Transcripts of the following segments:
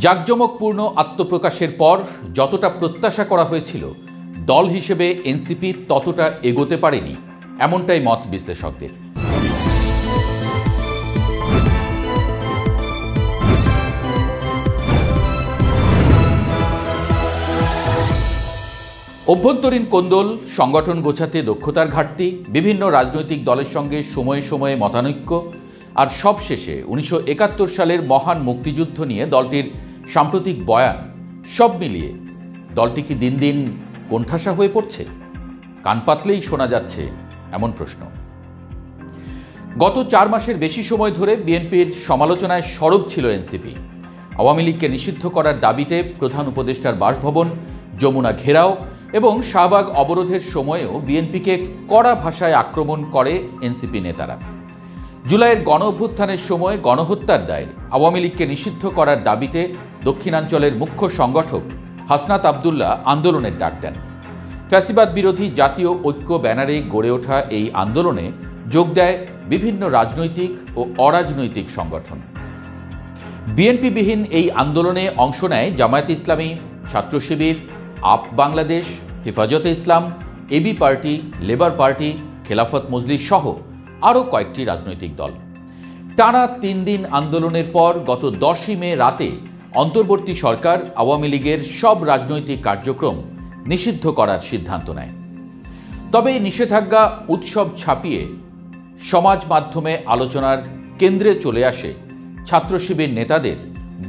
জাঁকজমকপূর্ণ আত্মপ্রকাশের পর যতটা প্রত্যাশা করা হয়েছিল, দল হিসেবে এনসিপি ততটা এগোতে পারেনি, এমনটাই মত বিশ্লেষকদের। অভ্যন্তরীণ কোন্দল, সংগঠন গোছাতে দক্ষতার ঘাটতি, বিভিন্ন রাজনৈতিক দলের সঙ্গে সময়ে সময়ে মতানৈক্য, আর সবশেষে 1971 সালের মহান মুক্তিযুদ্ধ নিয়ে দলটির সাম্প্রতিক বয়ান, সব মিলিয়ে দলটি কি দিন দিন কোণঠাসা হয়ে পড়ছে? কান পাতলেই শোনা যাচ্ছে এমন প্রশ্ন। গত 4 মাসের বেশি সময় ধরে বিএনপির সমালোচনায় সরব ছিল এনসিপি। আওয়ামী লীগকে নিষিদ্ধ করার দাবিতে প্রধান উপদেষ্টার বাসভবন, যমুনা ঘেরাও এবং শাহবাগ অবরোধের সময়েও বিএনপিকে কড়া ভাষায় আক্রমণ করে এনসিপি নেতারা। জুলাইয়ের গণ অভ্যুত্থানের সময় গণহত্যার দায়ে আওয়ামী লীগকে নিষিদ্ধ করার দাবিতে দক্ষিণাঞ্চলের মুখ্য সংগঠক হাসনাত আবদুল্লাহ আন্দোলনের ডাক দেন। ফ্যাসিবাদ বিরোধী জাতীয় ঐক্য ব্যানারে গড়ে ওঠা এই আন্দোলনে যোগ দেয় বিভিন্ন রাজনৈতিক ও অরাজনৈতিক সংগঠন। বিএনপিবিহীন এই আন্দোলনে অংশ নেয় জামায়াতে ইসলামী, ছাত্র শিবির, আপ বাংলাদেশ, হেফাজতে ইসলাম, AB party, labour party, Khelafat Majlis সহ আরও কয়েকটি রাজনৈতিক দল। টানা 3 দিন আন্দোলনের পর গত 10ই মে রাতে অন্তর্বর্তী সরকার আওয়ামী লীগের সব রাজনৈতিক কার্যক্রম নিষিদ্ধ করার সিদ্ধান্ত নেয়। তবে এই নিষেধাজ্ঞা উৎসব ছাপিয়ে সমাজ মাধ্যমে আলোচনার কেন্দ্রে চলে আসে ছাত্র শিবির নেতাদের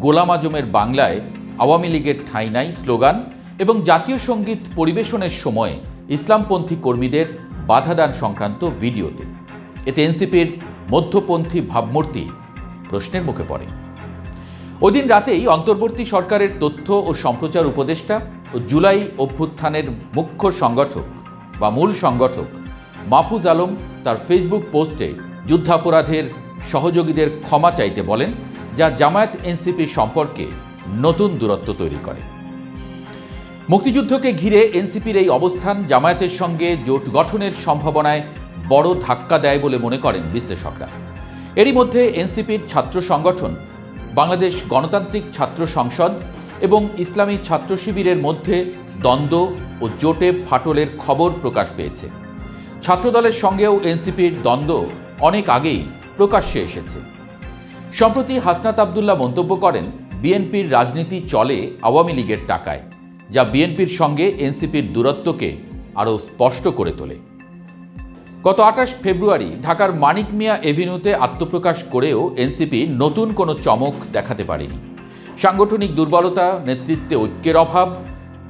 গোলাম আজমের বাংলায় আওয়ামী লীগের ঠাঁই নাই স্লোগান এবং জাতীয় সঙ্গীত পরিবেশনের সময় ইসলামপন্থী কর্মীদের বাধাদান সংক্রান্ত ভিডিওতে। এতে এনসিপির মধ্যপন্থী ভাবমূর্তি প্রশ্নের মুখে পড়ে। ওদিন রাতেই অন্তর্বর্তী সরকারের তথ্য ও সম্প্রচার উপদেষ্টা ও জুলাই অভ্যুত্থানের মুখ্য সংগঠক বা মূল সংগঠক মাহফুজ আলম তার ফেসবুক পোস্টে যুদ্ধাপরাধের সহযোগীদের ক্ষমা চাইতে বলেন, যা জামায়াত এনসিপি সম্পর্কে নতুন দূরত্ব তৈরি করে। মুক্তিযুদ্ধকে ঘিরে এনসিপির এই অবস্থান জামায়াতের সঙ্গে জোট গঠনের সম্ভাবনায় বড় ধাক্কা দেয় বলে মনে করেন বিশ্লেষকরা। এরই মধ্যে এনসিপির ছাত্র সংগঠন বাংলাদেশ গণতান্ত্রিক ছাত্র সংসদ এবং ইসলামী ছাত্র শিবিরের মধ্যে দ্বন্দ্ব ও জোটে ফাটলের খবর প্রকাশ পেয়েছে। ছাত্রদলের সঙ্গেও এনসিপির দ্বন্দ্ব অনেক আগেই প্রকাশ্যে এসেছে। সম্প্রতি হাসনাত আবদুল্লাহ মন্তব্য করেন, বিএনপির রাজনীতি চলে আওয়ামী লীগের টাকায়, যা বিএনপির সঙ্গে এনসিপির দূরত্বকে আরও স্পষ্ট করে তোলে। গত 28 ফেব্রুয়ারি ঢাকার মানিক মিয়া এভিনিউতে আত্মপ্রকাশ করেও এনসিপি নতুন কোনো চমক দেখাতে পারেনি। সাংগঠনিক দুর্বলতা, নেতৃত্বে ঐক্যের অভাব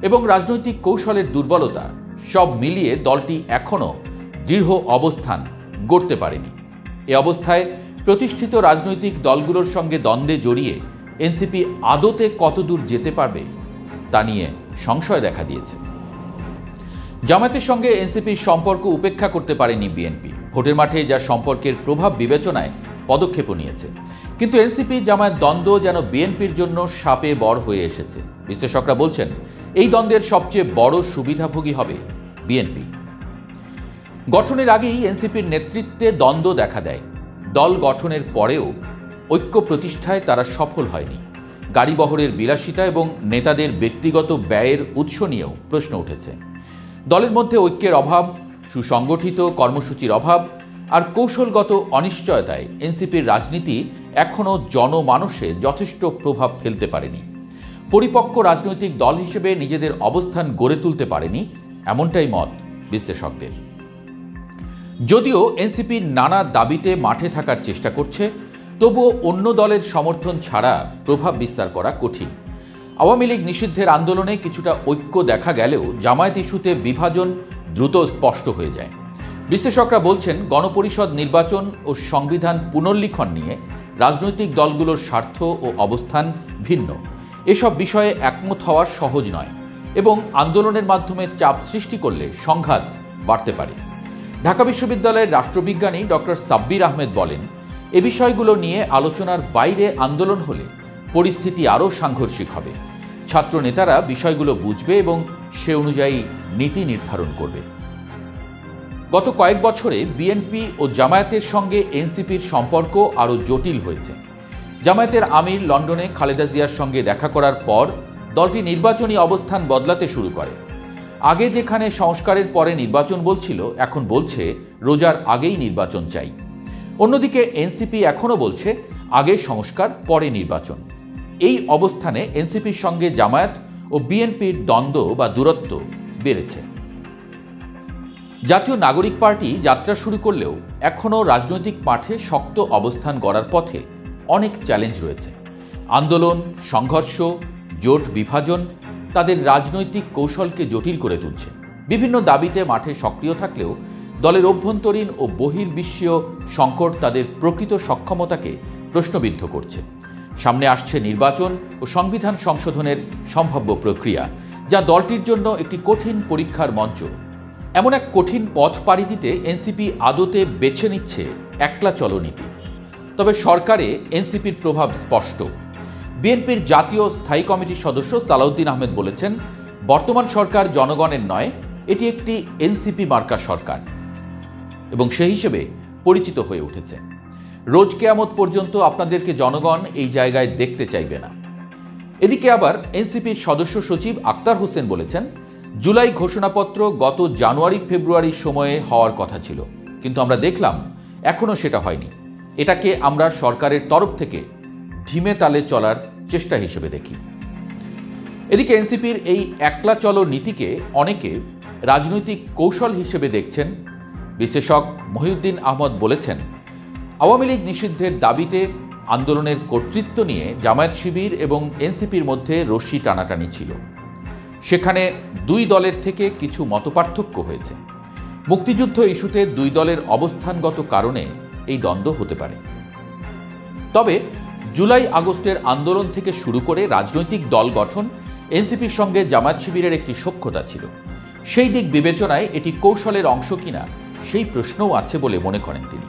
এবং রাজনৈতিক কৌশলের দুর্বলতা সব মিলিয়ে দলটি এখনও দৃঢ় অবস্থান গড়তে পারেনি। এ অবস্থায় প্রতিষ্ঠিত রাজনৈতিক দলগুলোর সঙ্গে দ্বন্দ্বে জড়িয়ে এনসিপি আদতে কতদূর যেতে পারবে তা নিয়ে সংশয় দেখা দিয়েছে। জামায়াতের সঙ্গে এনসিপির সম্পর্ক উপেক্ষা করতে পারেনি বিএনপি। ভোটের মাঠে যা সম্পর্কের প্রভাব বিবেচনায় পদক্ষেপও নিয়েছে, কিন্তু এনসিপি জামায়াত দ্বন্দ্ব যেন বিএনপির জন্য শাপে বড় হয়ে এসেছে। বিশ্লেষকরা বলছেন, এই দ্বন্দ্বের সবচেয়ে বড় সুবিধাভোগী হবে বিএনপি। গঠনের আগেই এনসিপির নেতৃত্বে দ্বন্দ্ব দেখা দেয়। দল গঠনের পরেও ঐক্য প্রতিষ্ঠায় তারা সফল হয়নি। গাড়িবহরের বিলাসিতা এবং নেতাদের ব্যক্তিগত ব্যয়ের উৎস নিয়েও প্রশ্ন উঠেছে। দলের মধ্যে ঐক্যের অভাব, সুসংগঠিত কর্মসূচির অভাব আর কৌশলগত অনিশ্চয়তায় এনসিপির রাজনীতি এখনও জনমানসে যথেষ্ট প্রভাব ফেলতে পারেনি। পরিপক্ক রাজনৈতিক দল হিসেবে নিজেদের অবস্থান গড়ে তুলতে পারেনি, এমনটাই মত বিশ্লেষকদের। যদিও এনসিপি নানা দাবিতে মাঠে থাকার চেষ্টা করছে, তবুও অন্য দলের সমর্থন ছাড়া প্রভাব বিস্তার করা কঠিন। আওয়ামী লীগ নিষিদ্ধের আন্দোলনে কিছুটা ঐক্য দেখা গেলেও জামায়াত ইস্যুতে বিভাজন দ্রুত স্পষ্ট হয়ে যায়। বিশ্লেষকরা বলছেন, গণপরিষদ নির্বাচন ও সংবিধান পুনর্লিখন নিয়ে রাজনৈতিক দলগুলোর স্বার্থ ও অবস্থান ভিন্ন। এসব বিষয়ে একমত হওয়া সহজ নয় এবং আন্দোলনের মাধ্যমে চাপ সৃষ্টি করলে সংঘাত বাড়তে পারে। ঢাকা বিশ্ববিদ্যালয়ের রাষ্ট্রবিজ্ঞানী ডক্টর সাব্বির আহমেদ বলেন, এ বিষয়গুলো নিয়ে আলোচনার বাইরে আন্দোলন হলে পরিস্থিতি আরও সাংঘর্ষিক হবে। ছাত্র নেতারা বিষয়গুলো বুঝবে এবং সে অনুযায়ী নীতি নির্ধারণ করবে। গত কয়েক বছরে বিএনপি ও জামায়াতের সঙ্গে এনসিপির সম্পর্ক আরও জটিল হয়েছে। জামায়াতের আমির লন্ডনে খালেদা জিয়ার সঙ্গে দেখা করার পর দলটি নির্বাচনী অবস্থান বদলাতে শুরু করে। আগে যেখানে সংস্কারের পরে নির্বাচন বলছিল, এখন বলছে রোজার আগেই নির্বাচন চাই। অন্যদিকে এনসিপি এখনও বলছে আগে সংস্কার পরে নির্বাচন। এই অবস্থানে এনসিপির সঙ্গে জামায়াত ও বিএনপির দ্বন্দ্ব বা দূরত্ব বেড়েছে। জাতীয় নাগরিক পার্টি যাত্রা শুরু করলেও এখনও রাজনৈতিক মাঠে শক্ত অবস্থান গড়ার পথে অনেক চ্যালেঞ্জ রয়েছে। আন্দোলন, সংঘর্ষ, জোট বিভাজন তাদের রাজনৈতিক কৌশলকে জটিল করে তুলছে। বিভিন্ন দাবিতে মাঠে সক্রিয় থাকলেও দলের অভ্যন্তরীণ ও বহির্বিশ্বীয় সংকট তাদের প্রকৃত সক্ষমতাকে প্রশ্নবিদ্ধ করছে। সামনে আসছে নির্বাচন ও সংবিধান সংশোধনের সম্ভাব্য প্রক্রিয়া, যা দলটির জন্য একটি কঠিন পরীক্ষার মঞ্চ। এমন এক কঠিন পথ পাড়ি দিতে এনসিপি আদতে বেছে নিচ্ছে একলা চলো নীতি। তবে সরকারে এনসিপির প্রভাব স্পষ্ট। বিএনপির জাতীয় স্থায়ী কমিটির সদস্য সালাউদ্দিন আহমেদ বলেছেন, বর্তমান সরকার জনগণের নয়, এটি একটি এনসিপি মার্কা সরকার এবং সেই হিসেবে পরিচিত হয়ে উঠেছে। রোজ কেয়ামত পর্যন্ত আপনাদেরকে জনগণ এই জায়গায় দেখতে চাইবে না। এদিকে আবার এনসিপির সদস্য সচিব আক্তার হোসেন বলেছেন, জুলাই ঘোষণাপত্র গত জানুয়ারি-ফেব্রুয়ারির সময়ে হওয়ার কথা ছিল, কিন্তু আমরা দেখলাম এখনও সেটা হয়নি। এটাকে আমরা সরকারের তরফ থেকে ধিমে তালে চলার চেষ্টা হিসেবে দেখি। এদিকে এনসিপির এই একলা চলো নীতিকে অনেকে রাজনৈতিক কৌশল হিসেবে দেখছেন। বিশ্লেষক মহিউদ্দিন আহমদ বলেছেন, আওয়ামী লীগ নিষিদ্ধের দাবিতে আন্দোলনের কর্তৃত্ব নিয়ে জামায়াত শিবির এবং এনসিপির মধ্যে রশ্মি টানাটানি ছিল। সেখানে দুই দলের থেকে কিছু মতপার্থক্য হয়েছে। মুক্তিযুদ্ধ ইস্যুতে দুই দলের অবস্থানগত কারণে এই দ্বন্দ্ব হতে পারে। তবে জুলাই আগস্টের আন্দোলন থেকে শুরু করে রাজনৈতিক দল গঠন এনসিপির সঙ্গে জামায়াত শিবিরের একটি সখ্যতা ছিল। সেই দিক বিবেচনায় এটি কৌশলের অংশ কিনা সেই প্রশ্নও আছে বলে মনে করেন তিনি।